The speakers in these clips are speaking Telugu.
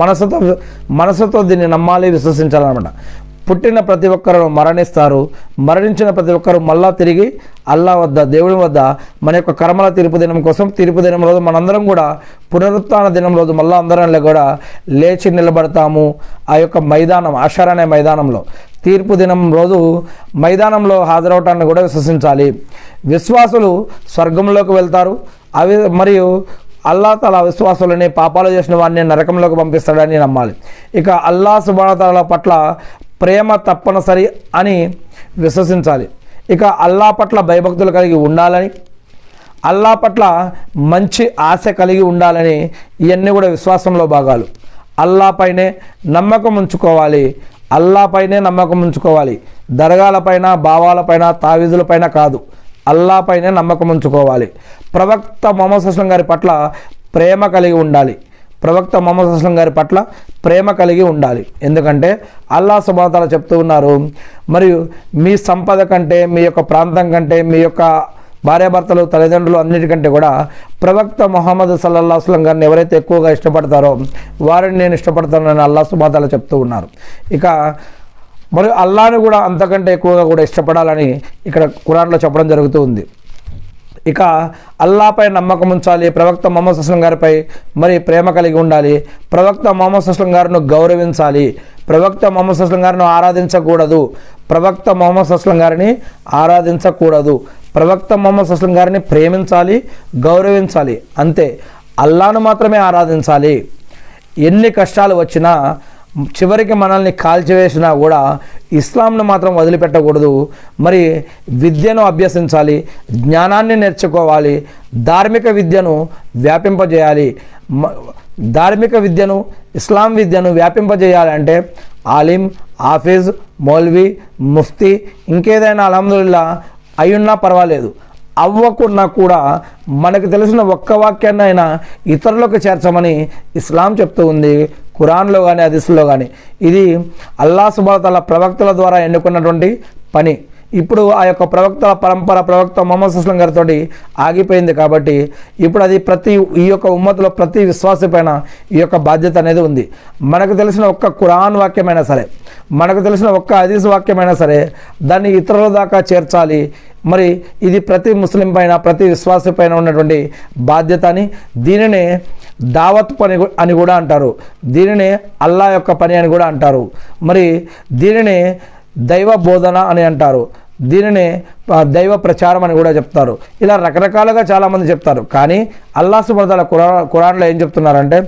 మనసుతో దీన్ని నమ్మాలి, విశ్వసించాలన్నమాట. పుట్టిన ప్రతి ఒక్కరు మరణిస్తారు, మరణించిన ప్రతి ఒక్కరు మళ్ళా తిరిగి అల్లా వద్ద, దేవుని వద్ద మన యొక్క కర్మల తీర్పు దినం కోసం, తీర్పు దినం రోజు మనందరం కూడా పునరుత్థాన దినం రోజు మళ్ళా అందరం కూడా లేచి నిలబడతాము. ఆ యొక్క మైదానం, అషర్ అనే మైదానంలో, తీర్పు దినం రోజు మైదానంలో హాజరవటాన్ని కూడా విశ్వసించాలి. విశ్వాసులు స్వర్గంలోకి వెళ్తారు. అవి మరియు అల్లా తఆలా విశ్వాసులని, పాపాలు చేసిన వారిని నరకంలోకి పంపిస్తాడని నమ్మాలి. ఇక అల్లా సుబ్హానహు తఆలా పట్ల ప్రేమ తప్పనిసరి అని విశ్వసించాలి. ఇక అల్లా పట్ల భయభక్తులు కలిగి ఉండాలని, అల్లా పట్ల మంచి ఆశ కలిగి ఉండాలని, ఇవన్నీ కూడా విశ్వాసంలో భాగాలు. అల్లాపైనే నమ్మకం ఉంచుకోవాలి, అల్లాపైనే నమ్మకం ఉంచుకోవాలి. దర్గాలపైన, భావాలపైన, తావీజులపైన కాదు, అల్లాపైనే నమ్మకం ఉంచుకోవాలి. ప్రవక్త ముహమ్మద్ సల్లల్లాహు అలైహి వసల్లం గారి పట్ల ప్రేమ కలిగి ఉండాలి. ప్రవక్త ముహమ్మద్ సల్లల్లాహు అలైహి వసల్లం గారి పట్ల ప్రేమ కలిగి ఉండాలి. ఎందుకంటే అల్లాహ్ సుబ్హానహు వ తఆలా చెప్తూ ఉన్నారు, మరియు మీ సంపద కంటే, మీ యొక్క ప్రాంతం కంటే, మీ యొక్క భార్యాభర్తలు, తల్లిదండ్రులు అన్నిటికంటే కూడా ప్రవక్త ముహమ్మద్ సల్లల్లాహు అలైహి వసల్లం గారిని ఎవరైతే ఎక్కువగా ఇష్టపడతారో వారిని నేను ఇష్టపడతానని అల్లాహ్ సుబ్హానహు వ తఆలా చెప్తూ ఉన్నారు. ఇక మరియు అల్లాహ్ని కూడా అంతకంటే ఎక్కువగా కూడా ఇష్టపడాలని ఇక్కడ ఖురాన్లో చెప్పడం జరుగుతూ ఉంది. ఇక అల్లాపై నమ్మకం ఉంచాలి, ప్రవక్త ముహమ్మద్ సల్లల్లాహు అలైహి వసల్లం గారిపై మరి ప్రేమ కలిగి ఉండాలి, ప్రవక్త ముహమ్మద్ సల్లల్లాహు అలైహి వసల్లం గారిని గౌరవించాలి, ప్రవక్త ముహమ్మద్ సల్లల్లాహు అలైహి వసల్లం గారిని ఆరాధించకూడదు, ప్రవక్త ముహమ్మద్ సల్లల్లాహు అలైహి వసల్లం గారిని ఆరాధించకూడదు, ప్రవక్త ముహమ్మద్ సల్లల్లాహు అలైహి వసల్లం గారిని ప్రేమించాలి, గౌరవించాలి. అంతే, అల్లాహ్ను మాత్రమే ఆరాధించాలి. ఎన్ని కష్టాలు వచ్చినా, చివరికి మనల్ని కాల్చివేసినా కూడా ఇస్లాంను మాత్రం వదిలిపెట్టకూడదు. మరి విద్యను అభ్యసించాలి, జ్ఞానాన్ని నేర్చుకోవాలి, ధార్మిక విద్యను వ్యాపింపజేయాలి. ధార్మిక విద్యను, ఇస్లాం విద్యను వ్యాపింపజేయాలంటే ఆలిం, హాఫీజ్, మౌల్వీ, ముఫ్తీ, ఇంకేదైనా అల్హమ్దులిల్లా అయ్యున్నా పర్వాలేదు, అవ్వకున్నా కూడా మనకు తెలిసిన ఒక్క వాక్యాన్ని అయినా ఇతరులకు చేర్చమని ఇస్లాం చెప్తూ ఉంది, ఖురాన్లో కానీ హదీస్లో కానీ. ఇది అల్లాహ్ సుబ్హానహు వ తఆలా ప్రవక్తల ద్వారా ఎన్నుకున్నటువంటి పని. ఇప్పుడు ఆ యొక్క ప్రవక్తల పరంపర ప్రవక్త ముహమ్మద్ సల్లల్లాహు అలైహి వసల్లం గారితోటి ఆగిపోయింది కాబట్టి ఇప్పుడు అది ఈ యొక్క ఉమ్మతులో ప్రతి విశ్వాసి పైన ఈ యొక్క బాధ్యత అనేది ఉంది. మనకు తెలిసిన ఒక్క ఖురాన్ వాక్యమైనా సరే, మనకు తెలిసిన ఒక్క హదీస్ వాక్యమైనా సరే దాన్ని ఇతరుల దాకా చేర్చాలి. మరి ఇది ప్రతి ముస్లిం పైన, ప్రతి విశ్వాసి పైన ఉన్నటువంటి బాధ్యత అని, దీనినే దావత్ పని అని కూడా అంటారు, దీనినే అల్లా యొక్క పని అని కూడా అంటారు, మరి దీనినే దైవ బోధన అని అంటారు, దీనినే దైవ ప్రచారం అని కూడా చెప్తారు. ఇలా రకరకాలుగా చాలామంది చెప్తారు. కానీ అల్లాహ్ సుబ్హానహు వ తఆలా ఖురాన్లో ఏం చెప్తున్నారంటే,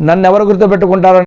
నన్ను ఎవరు గుర్తుపెట్టుకుంటారని